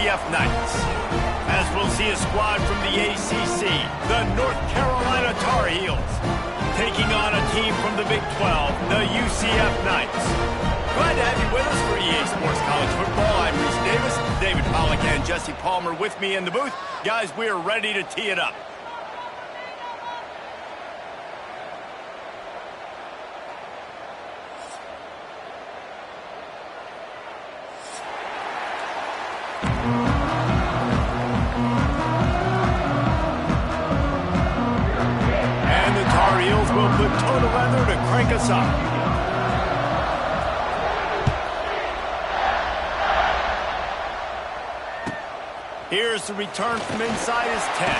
UCF Knights. As we'll see a squad from the ACC, the North Carolina Tar Heels, taking on a team from the Big 12, the UCF Knights. Glad to have you with us for EA Sports College Football. I'm Reese Davis, David Pollack and Jesse Palmer with me in the booth. Guys, we are ready to tee it up. And the Tar Heels will put toe to leather to crank us up. Here's the return from inside his 10.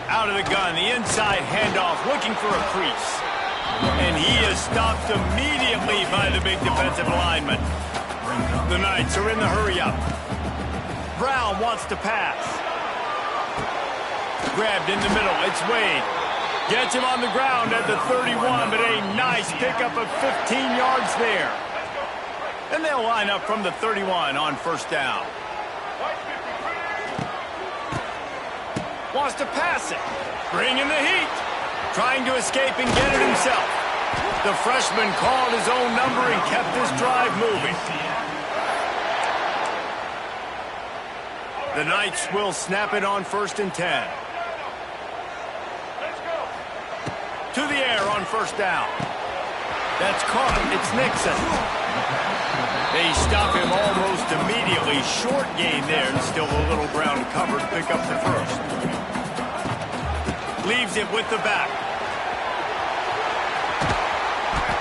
Out of the gun, the inside handoff, looking for a crease. And he is stopped immediately by the big defensive lineman. The Knights are in the hurry-up. Brown wants to pass. Grabbed in the middle, it's Wade. Gets him on the ground at the 31, but a nice pickup of 15 yards there. And they'll line up from the 31 on first down. Wants to pass it. Bringing the heat. Trying to escape and get it himself. The freshman called his own number and kept his drive moving. The Knights will snap it on 1st and 10. To the air on first down. That's caught. It's Nixon. They stop him almost immediately. Short gain there, and still a little ground to cover to pick up the first. Leaves it with the back.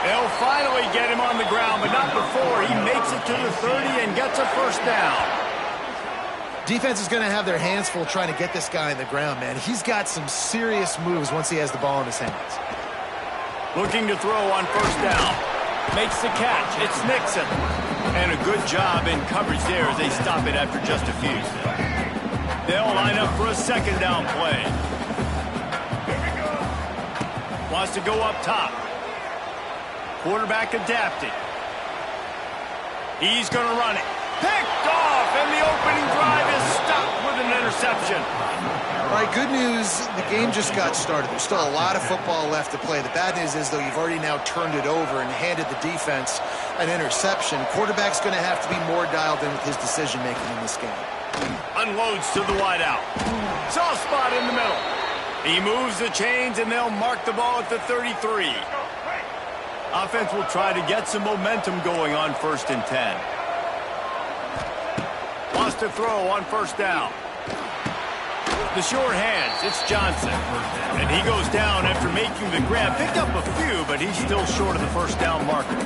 They'll finally get him on the ground, but not before. He makes it to the 30 and gets a first down. Defense is going to have their hands full trying to get this guy on the ground, man. He's got some serious moves once he has the ball in his hands. Looking to throw on first down. Makes the catch. It's Nixon. And a good job in coverage there as they stop it after just a few. They'll line up for a second down play. Wants to go up top. Quarterback adapted. He's going to run it. Picked off, and the opening drive is stopped with an interception. All right, good news. The game just got started. There's still a lot of football left to play. The bad news is, though, you've already now turned it over and handed the defense an interception. Quarterback's going to have to be more dialed in with his decision-making in this game. Unloads to the wideout. Soft spot in the middle. He moves the chains, and they'll mark the ball at the 33. Offense will try to get some momentum going on 1st and 10. Wants to throw on first down. The short hands, it's Johnson. And he goes down after making the grab. Picked up a few, but he's still short of the first down marker.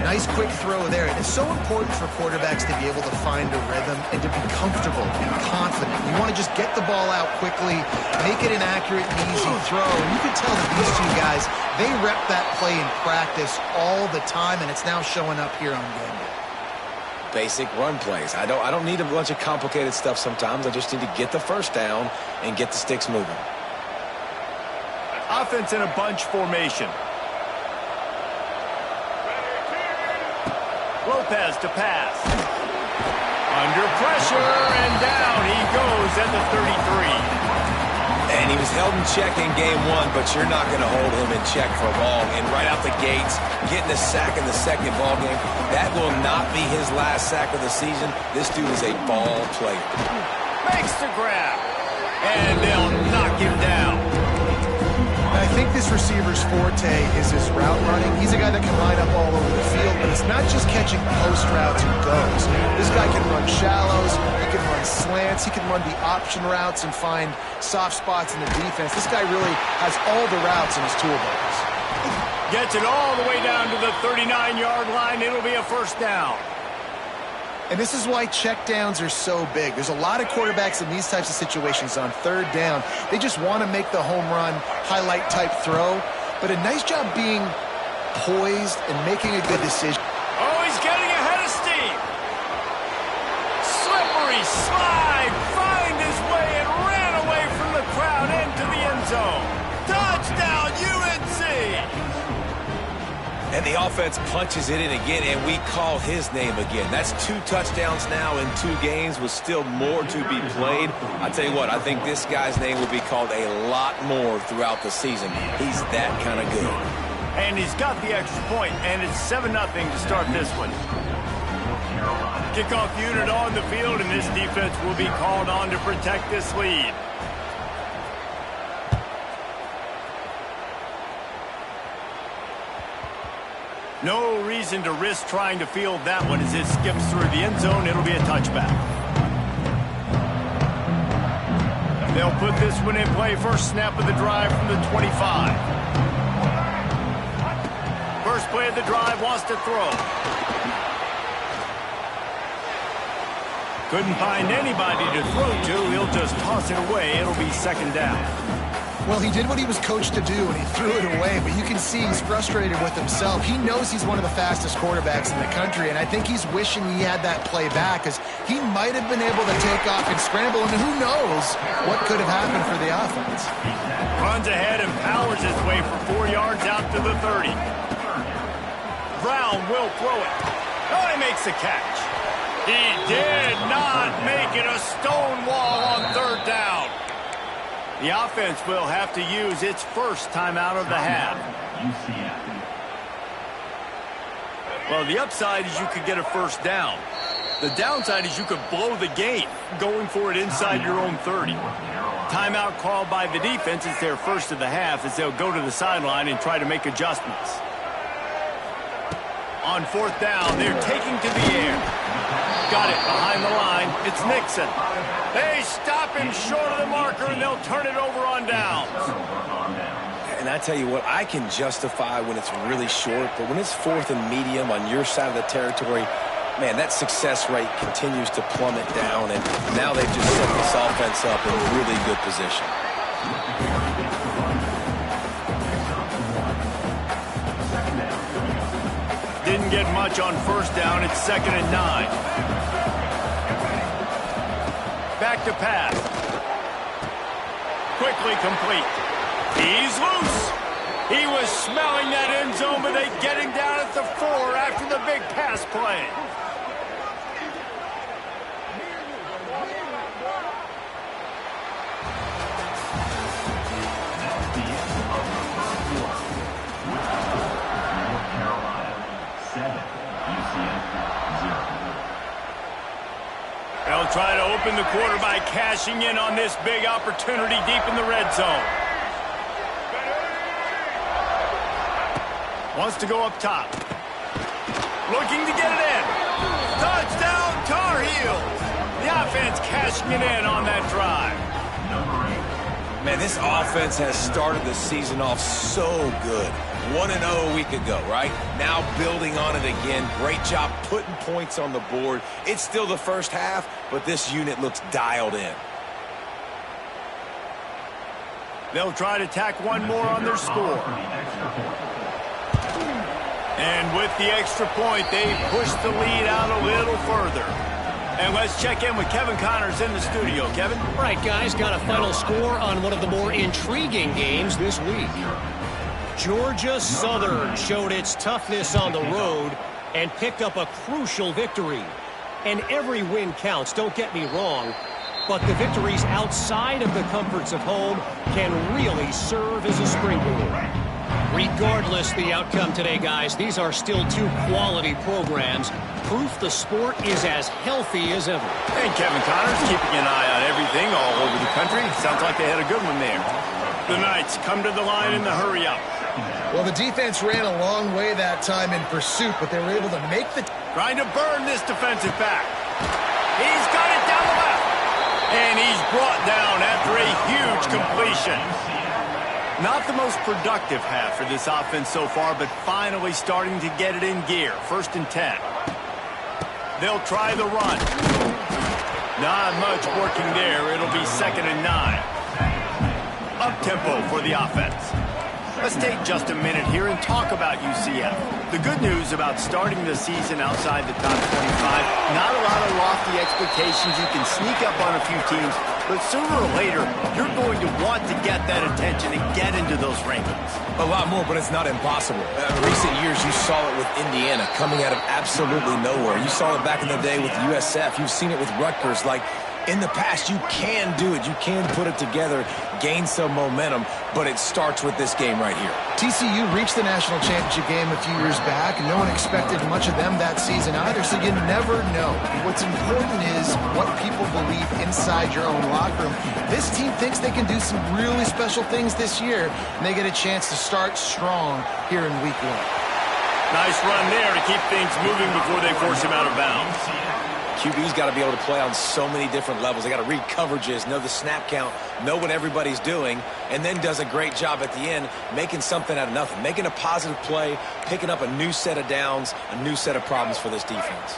Nice quick throw there. And it's so important for quarterbacks to be able to find a rhythm and to be comfortable and confident. You want to just get the ball out quickly, make it an accurate and easy throw. And you can tell that these two guys, they rep that play in practice all the time, and it's now showing up here on game day. Basic run plays. I don't need a bunch of complicated stuff sometimes. I just need to get the first down and get the sticks moving. Offense in a bunch formation. Lopez to pass. Under pressure, and down he goes at the 33. And he was held in check in game 1, but you're not going to hold him in check for long. And right out the gates, getting a sack in the second ball game, that will not be his last sack of the season. This dude is a ball player. Makes the grab, and they'll knock him down. I think this receiver's forte is his route running. He's a guy that can line up all over the field, but it's not just catching post routes and goes. This guy can run shallows, he can run slants, he can run the option routes and find soft spots in the defense. This guy really has all the routes in his toolbox. Gets it all the way down to the 39-yard line. It'll be a first down. And this is why checkdowns are so big. There's a lot of quarterbacks in these types of situations on third down. They just want to make the home run, highlight type throw. But a nice job being poised and making a good decision. slide, find his way, and ran away from the crowd into the end zone. Touchdown, UNC! And the offense punches it in again, and we call his name again. That's 2 touchdowns now in 2 games with still more to be played. I tell you what, I think this guy's name will be called a lot more throughout the season. He's that kind of good. And he's got the extra point, and it's 7-0 to start this one. Kickoff unit on the field, and this defense will be called on to protect this lead. No reason to risk trying to field that one as it skips through the end zone. It'll be a touchback. They'll put this one in play. First snap of the drive from the 25. First play of the drive, wants to throw. Couldn't find anybody to throw to. He'll just toss it away. It'll be second down. Well, he did what he was coached to do, and he threw it away, but you can see he's frustrated with himself. He knows he's one of the fastest quarterbacks in the country, and I think he's wishing he had that play back, because he might have been able to take off and scramble, and who knows what could have happened for the offense. Runs ahead and powers his way for 4 yards out to the 30. Brown will throw it. Oh, he makes the catch. He did not make it a stone wall on third down. The offense will have to use its first timeout of the half. Well, the upside is you could get a first down. The downside is you could blow the game going for it inside your own 30. Timeout called by the defense. It's their first of the half as they'll go to the sideline and try to make adjustments. On fourth down, they're taking to the air. Got it behind the line. It's Nixon. They stop him short of the marker, and they'll turn it over on downs. And I tell you what, I can justify when it's really short, but when it's 4th and medium on your side of the territory, man, that success rate continues to plummet down, and now they've just set this offense up in really good position. Didn't get much on first down. It's 2nd and 9. Back to pass. Quickly complete. He's loose. He was smelling that end zone, but they get him down at the 4 after the big pass play. They'll try to open the quarter by cashing in on this big opportunity deep in the red zone. Wants to go up top. Looking to get it in. Touchdown, Tar Heels. The offense cashing it in on that drive. Man, this offense has started the season off so good. 1-0 a week ago, right? Now building on it again. Great job putting points on the board. It's still the first half, but this unit looks dialed in. They'll try to tack one more on their score. And with the extra point, they push the lead out a little further. And let's check in with Kevin Connors in the studio. Kevin? All right, guys, got a final score on one of the more intriguing games this week. Georgia Southern showed its toughness on the road and picked up a crucial victory. And every win counts, don't get me wrong, but the victories outside of the comforts of home can really serve as a springboard. Regardless the outcome today, guys, these are still 2 quality programs. Proof the sport is as healthy as ever. And Kevin Connors keeping an eye on everything all over the country. Sounds like they had a good one there. The Knights come to the line in the hurry-up. Well, the defense ran a long way that time in pursuit, but they were able to make the... Trying to burn this defensive back. He's got it down the left. And he's brought down after a huge completion. Not the most productive half for this offense so far, but finally starting to get it in gear. 1st and 10. They'll try the run. Not much working there. It'll be 2nd and 9. Up-tempo for the offense. Let's take just a minute here and talk about UCF. The good news about starting the season outside the top 25, not a lot of lofty expectations. You can sneak up on a few teams, but sooner or later, you're going to want to get that attention and get into those rankings. A lot more, but it's not impossible. Recent years, you saw it with Indiana coming out of absolutely nowhere. You saw it back in the day with USF. You've seen it with Rutgers. Like, in the past, you can do it. You can put it together, gain some momentum, but it starts with this game right here. TCU reached the national championship game a few years back, and no one expected much of them that season either, so you never know. What's important is what people believe inside your own locker room. This team thinks they can do some really special things this year, and they get a chance to start strong here in week 1. Nice run there to keep things moving before they force him out of bounds. QB's got to be able to play on so many different levels. They got to read coverages, know the snap count, know what everybody's doing, and then does a great job at the end making something out of nothing, making a positive play, picking up a new set of downs, a new set of problems for this defense.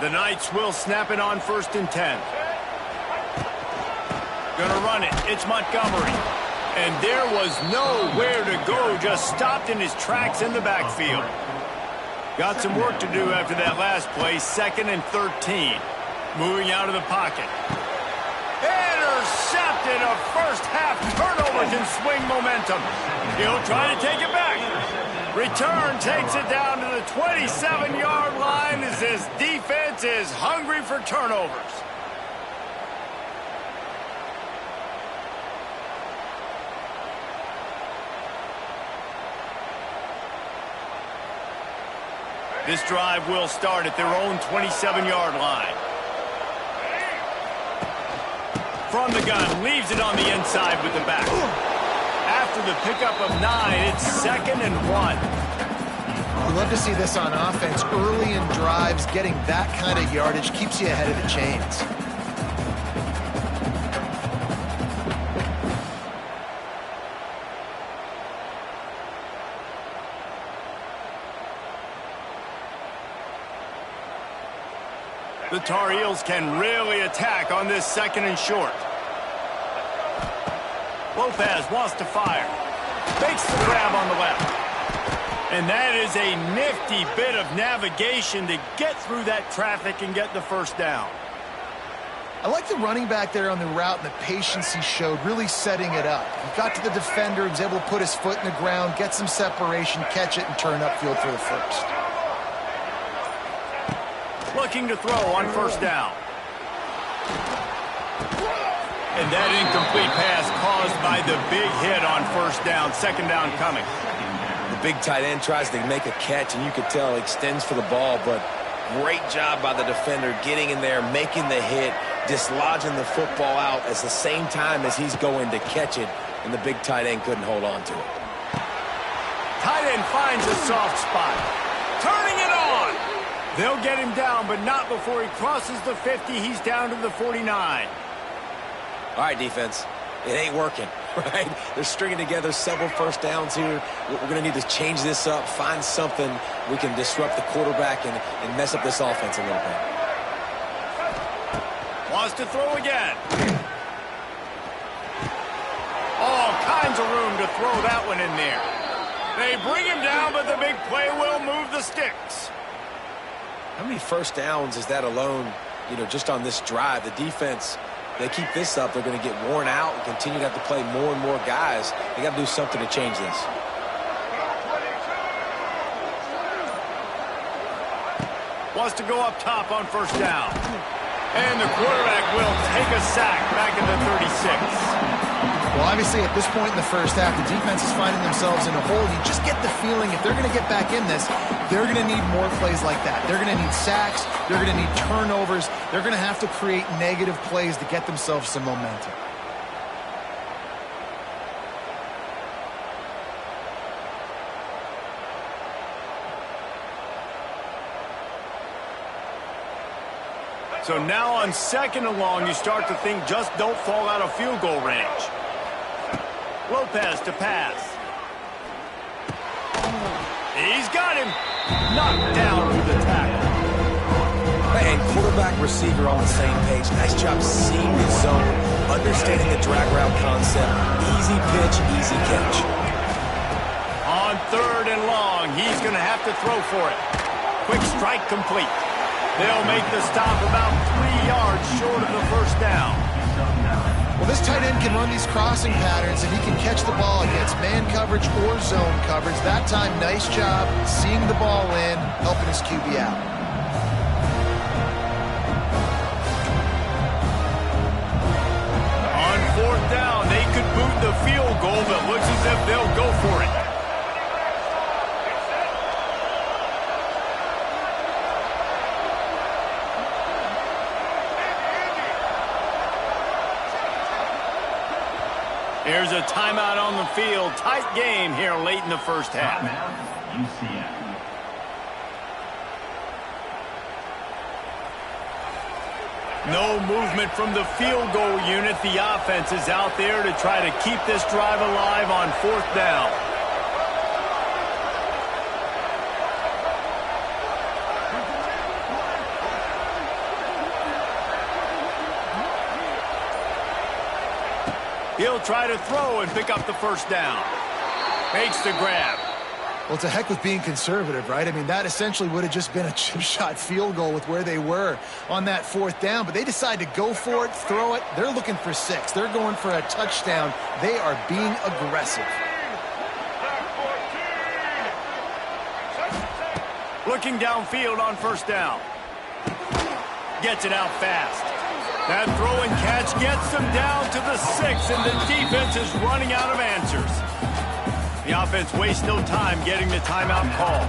The Knights will snap it on 1st and 10. Gonna run it. It's Montgomery. And there was nowhere to go, just stopped in his tracks in the backfield. Got some work to do after that last play, 2nd and 13. Moving out of the pocket. Intercepted. A first-half turnover can swing momentum. He'll try to take it back. Return takes it down to the 27-yard line as this defense is hungry for turnovers. This drive will start at their own 27-yard line. From the gun, leaves it on the inside with the back. After the pickup of 9, it's 2nd and 1. We love to see this on offense. Early in drives, getting that kind of yardage keeps you ahead of the chains. The Tar Heels can really attack on this 2nd and short. Lopez wants to fire. Makes the grab on the left. And that is a nifty bit of navigation to get through that traffic and get the first down. I like the running back there on the route and the patience he showed, really setting it up. He got to the defender, he was able to put his foot in the ground, get some separation, catch it, and turn upfield for the first. Looking to throw on 1st down. And that incomplete pass caused by the big hit on 1st down. 2nd down coming. The big tight end tries to make a catch, and you could tell extends for the ball, but great job by the defender getting in there, making the hit, dislodging the football out at the same time as he's going to catch it, and the big tight end couldn't hold on to it. Tight end finds a soft spot. Turning it on. They'll get him down, but not before he crosses the 50. He's down to the 49. All right, defense. It ain't working, right? They're stringing together several 1st downs here. We're going to need to change this up, find something we can disrupt the quarterback and mess up this offense a little bit. Wants to throw again. All kinds of room to throw that one in there. They bring him down, but the big play will move the sticks. How many 1st downs is that alone, just on this drive? The defense, they keep this up, they're going to get worn out and continue to have to play more and more guys. They got to do something to change this. Wants to go up top on 1st down. And the quarterback will take a sack back in the 36. Well, obviously, at this point in the first half, the defense is finding themselves in a hole. You just get the feeling if they're going to get back in this, they're going to need more plays like that. They're going to need sacks. They're going to need turnovers. They're going to have to create negative plays to get themselves some momentum. So now on 2nd and long, you start to think just don't fall out of field goal range. Lopez to pass. He's got him. Knocked down with the tackle. And quarterback receiver on the same page. Nice job seeing the zone, understanding the drag route concept. Easy pitch, easy catch. 3rd and long. He's going to have to throw for it. Quick strike complete. They'll make the stop about 3 yards short of the first down. Well, this tight end can run these crossing patterns, and he can catch the ball against man coverage or zone coverage. That time, nice job seeing the ball in, helping his QB out. On 4th down, they could boot the field goal, but looks as if they'll go for it. Here's a timeout on the field. Tight game here late in the first half. No movement from the field goal unit. The offense is out there to try to keep this drive alive on 4th down. He'll try to throw and pick up the first down. Makes the grab. Well, to heck with being conservative, right? I mean, that essentially would have just been a chip shot field goal with where they were on that 4th down. But they decide to go for it, throw it. They're looking for 6. They're going for a touchdown. They are being aggressive. Looking downfield on 1st down. Gets it out fast. That throw and catch gets them down to the 6, and the defense is running out of answers. The offense wastes no time getting the timeout call.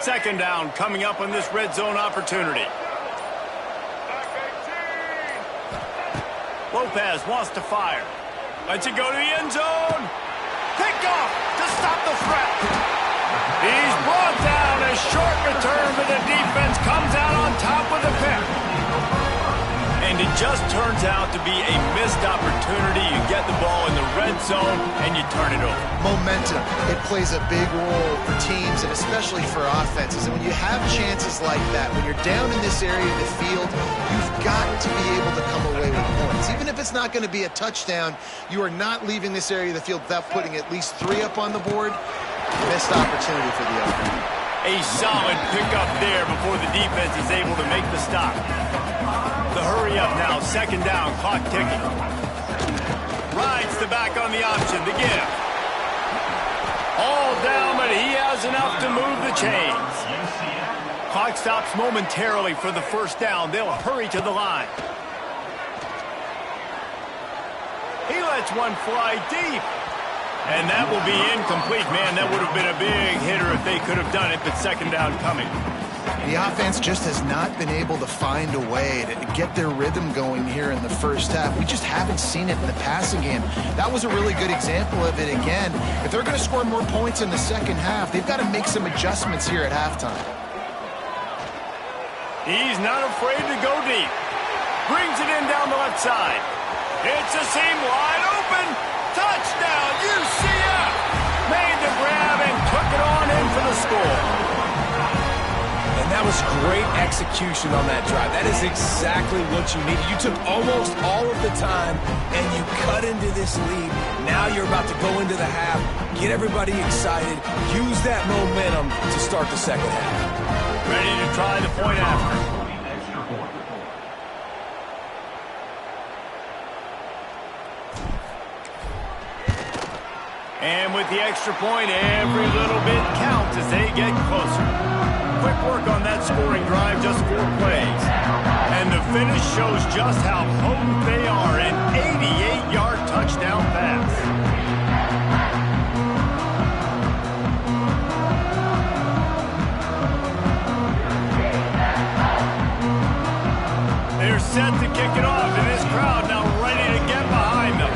Second down coming up on this red zone opportunity. Lopez wants to fire. Lets it go to the end zone. Pick off to stop the threat. He's brought down. A short return, but the defense comes out on top with a pick. And it just turns out to be a missed opportunity. You get the ball in the red zone, and you turn it over. Momentum. It plays a big role for teams, and especially for offenses. And when you have chances like that, when you're down in this area of the field, you've got to be able to come away with points. Even if it's not going to be a touchdown, you are not leaving this area of the field without putting at least 3 up on the board. Missed opportunity for the other. A solid pickup there before the defense is able to make the stop. The hurry up now, 2nd down, clock ticking. Rides the back on the option, the give. All down, but he has enough to move the chains. Clock stops momentarily for the 1st down. They'll hurry to the line. He lets one fly deep. And that will be incomplete. Man, that would have been a big hitter if they could have done it, but 2nd down coming. The offense just has not been able to find a way to get their rhythm going here in the first half. We just haven't seen it in the passing game. That was a really good example of it again. If they're going to score more points in the second half, they've got to make some adjustments here at halftime. He's not afraid to go deep. Brings it in down the left side. It's a seam wide open. Touchdown, UCF! Made the grab and took it on in for the score. And that was great execution on that drive. That is exactly what you needed. You took almost all of the time, and you cut into this lead. Now you're about to go into the half, get everybody excited, use that momentum to start the second half. Ready to try the point after. And with the extra point, every little bit counts as they get closer. Quick work on that scoring drive, just 4 plays. And the finish shows just how potent they are, an 88-yard touchdown pass. They're set to kick it off, and this crowd now ready to get behind them.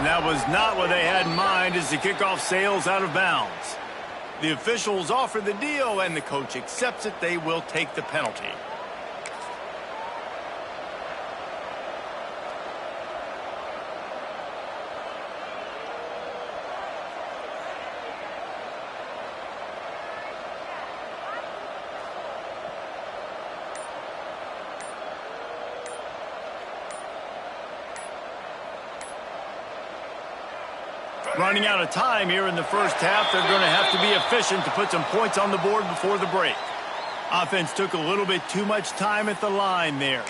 And that was not what they had in mind as the kickoff sails out of bounds. The officials offer the deal, and the coach accepts it. They will take the penalty. Running out of time here in the first half. They're going to have to be efficient to put some points on the board before the break. Offense took a little bit too much time at the line there.